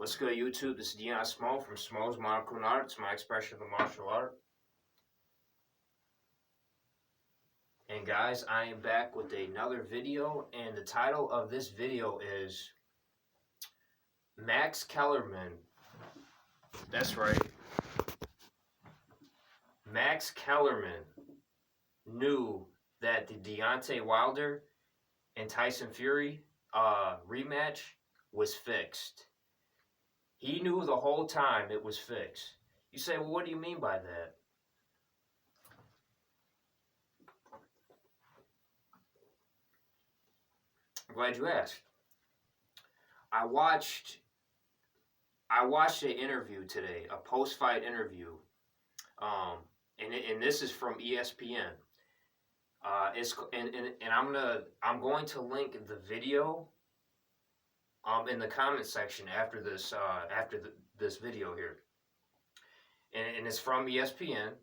What's good, YouTube? This is Dion Smo from Smo's Martial Art. It's my expression of the martial art. And guys, I am back with another video, and the title of this video is Max Kellerman. That's right. Max Kellerman knew that the Deontay Wilder and Tyson Fury rematch was fixed. He knew the whole time it was fixed. You say, well, what do you mean by that? I'm glad you asked. I watched an interview today, a post-fight interview, and this is from ESPN. I'm going to link the video in the comment section after this video here, and it's from ESPN.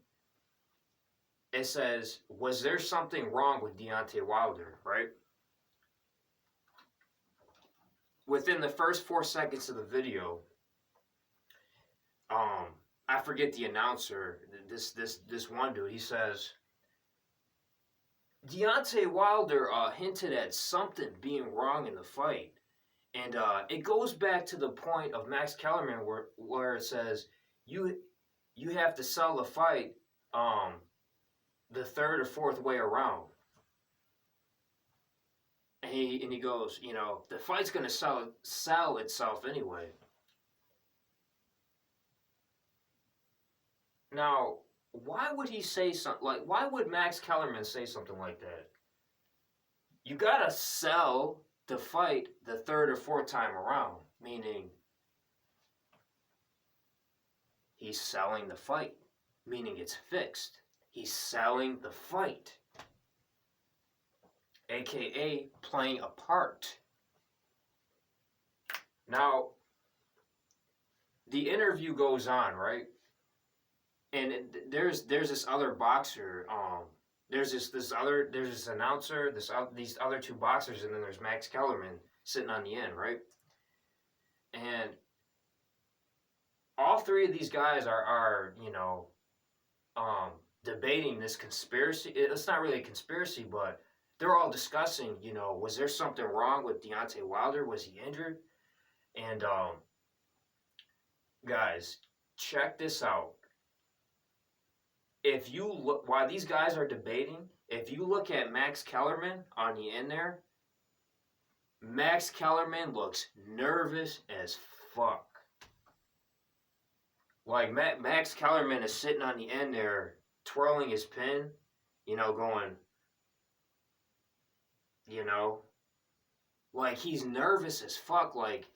It says, was there something wrong with Deontay Wilder, right? Within the first 4 seconds of the video, I forget the announcer, this one dude, he says, Deontay Wilder hinted at something being wrong in the fight. And it goes back to the point of Max Kellerman where it says, you have to sell the fight the third or fourth way around. And he goes, you know, the fight's going to sell itself anyway. Now, why would he say something like, why would Max Kellerman say something like that? You got to sell the fight the third or fourth time around, meaning he's selling the fight, meaning it's fixed. He's selling the fight, aka playing a part. Now, the interview goes on, right? And there's this other boxer. There's this announcer. These other two boxers, and then there's Max Kellerman sitting on the end, right? And all three of these guys are you know, debating this conspiracy. It's not really a conspiracy, but they're all discussing, you know, was there something wrong with Deontay Wilder? Was he injured? And guys, check this out. If you look, while these guys are debating, if you look at Max Kellerman on the end there, Max Kellerman looks nervous as fuck. Like Max Kellerman is sitting on the end there, twirling his pin, you know, going, you know, like he's nervous as fuck. Like,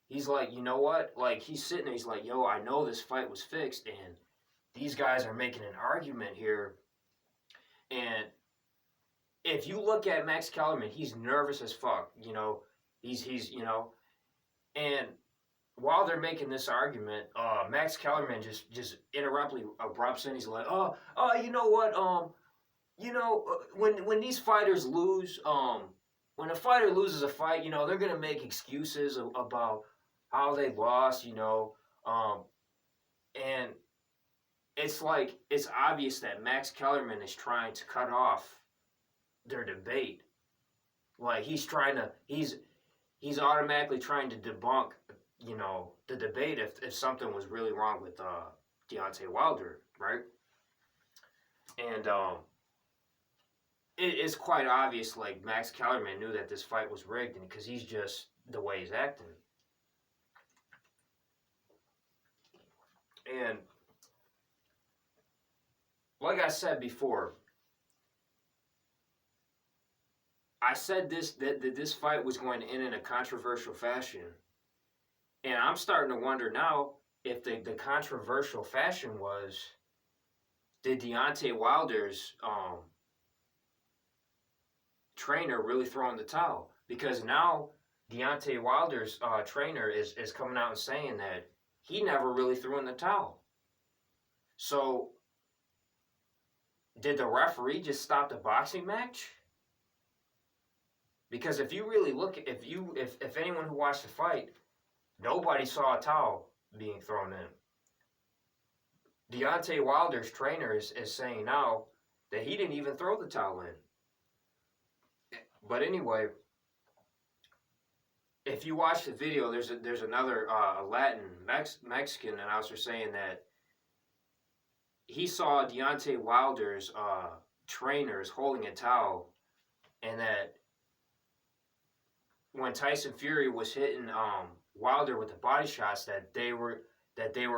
he's like, you know what? Like, he's sitting there, he's like, yo, I know this fight was fixed, and these guys are making an argument here. And if you look at Max Kellerman, he's nervous as fuck. You know, he's you know, and while they're making this argument, Max Kellerman just erupts in. He's like, you know what? You know, when these fighters lose, when a fighter loses a fight, you know, they're gonna make excuses about how they lost. You know, and it's like, it's obvious that Max Kellerman is trying to cut off their debate. Like, he's automatically trying to debunk, you know, the debate if something was really wrong with Deontay Wilder, right? And it's quite obvious, like, Max Kellerman knew that this fight was rigged, because he's just the way he's acting. And like I said before, I said that this fight was going to end in a controversial fashion. And I'm starting to wonder now if the controversial fashion was, did Deontay Wilder's trainer really throw in the towel? Because now Deontay Wilder's trainer is coming out and saying that he never really threw in the towel. So, did the referee just stop the boxing match? Because if you really look, if anyone who watched the fight, Nobody saw a towel being thrown in. Deontay Wilder's trainer is saying now that he didn't even throw the towel in. But anyway, if you watch the video, there's another Latin Mexican announcer saying that he saw Deontay Wilder's trainers holding a towel, and that when Tyson Fury was hitting Wilder with the body shots, that they were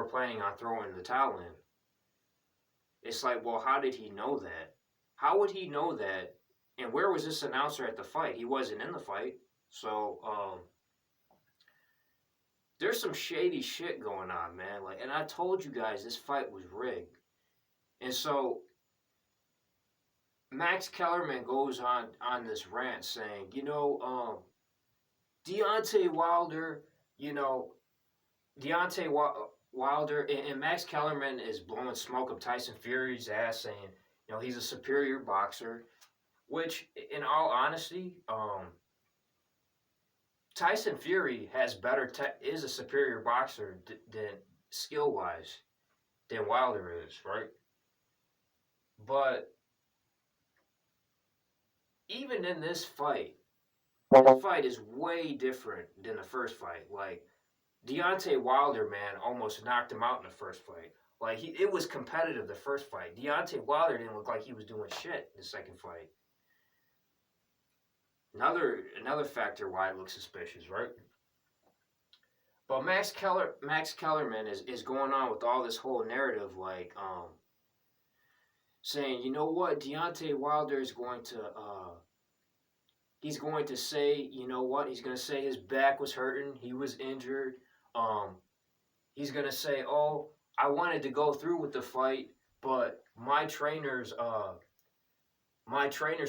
planning on throwing the towel in. It's like, well, how did he know that? How would he know that? And where was this announcer at the fight? He wasn't in the fight. So there's some shady shit going on, man. Like, and I told you guys this fight was rigged. And so Max Kellerman goes on this rant saying, Deontay Wilder, Deontay Wilder, and Max Kellerman is blowing smoke up Tyson Fury's ass, saying, he's a superior boxer, which, in all honesty, Tyson Fury is a superior boxer than skill-wise than Wilder is, right? But even in this fight is way different than the first fight. Like, Deontay Wilder, man, almost knocked him out in the first fight. Like, it was competitive the first fight. Deontay Wilder didn't look like he was doing shit the second fight. Another factor why it looks suspicious, right? But Max Kellerman is going on with all this whole narrative, like saying, you know what, Deontay Wilder is going to he's going to say, you know what, he's going to say his back was hurting, he was injured. He's going to say, oh, I wanted to go through with the fight, but my trainers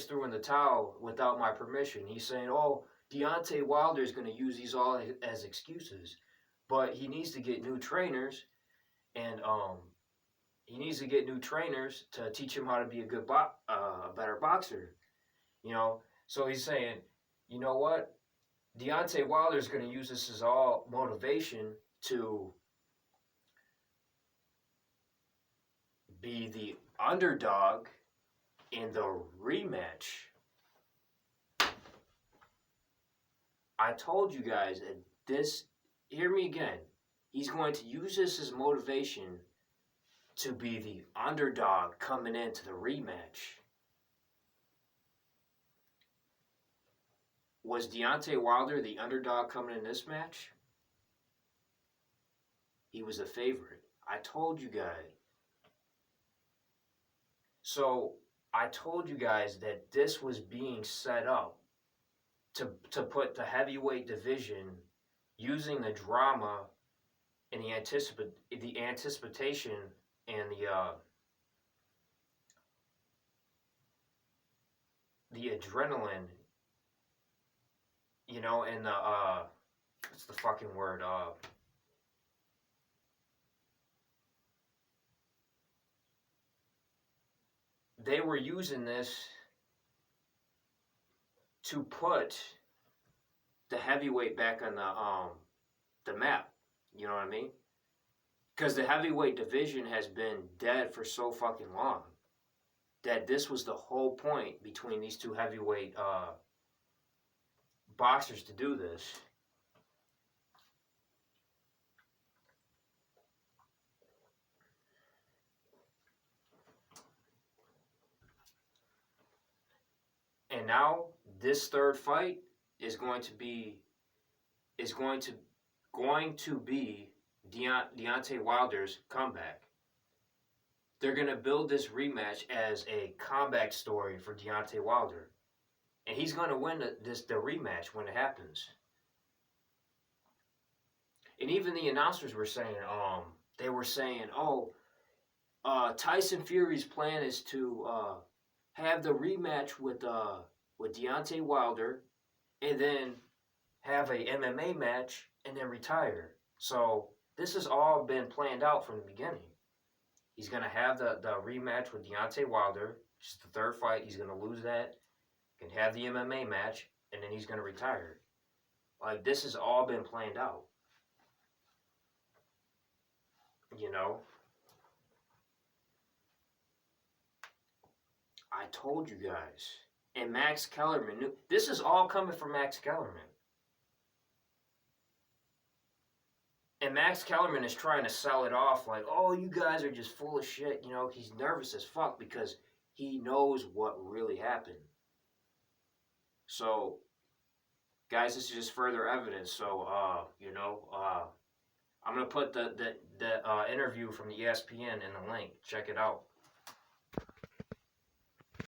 threw in the towel without my permission. He's saying, oh, Deontay Wilder is going to use these all as excuses, but he needs to get new trainers, and he needs to get new trainers to teach him how to be a better boxer. So he's saying, you know what, Deontay Wilder is going to use this as all motivation to be the underdog in the rematch. I told you guys that this, hear me again, he's going to use this as motivation to be the underdog coming into the rematch. Was Deontay Wilder the underdog coming in this match? He was a favorite. I told you guys. So I told you guys that this was being set up to put the heavyweight division, using the drama and the anticipation and the adrenaline, and the what's the fucking word? They were using this to put the heavyweight back on the map. You know what I mean? Because the heavyweight division has been dead for so fucking long that this was the whole point between these two heavyweight boxers to do this. And now this third fight is going to be Deontay Wilder's comeback. They're going to build this rematch as a comeback story for Deontay Wilder. And he's going to win the rematch when it happens. And even the announcers were saying, Tyson Fury's plan is to have the rematch with Deontay Wilder, and then have a MMA match, and then retire. So this has all been planned out from the beginning. He's going to have the rematch with Deontay Wilder, just the third fight. He's going to lose that, can have the MMA match, and then he's going to retire. Like, this has all been planned out. You know, I told you guys. And Max Kellerman knew. This is all coming from Max Kellerman. And Max Kellerman is trying to sell it off like, oh, you guys are just full of shit. You know, he's nervous as fuck because he knows what really happened. So, guys, this is just further evidence. So, I'm gonna put the interview from the ESPN in the link. Check it out.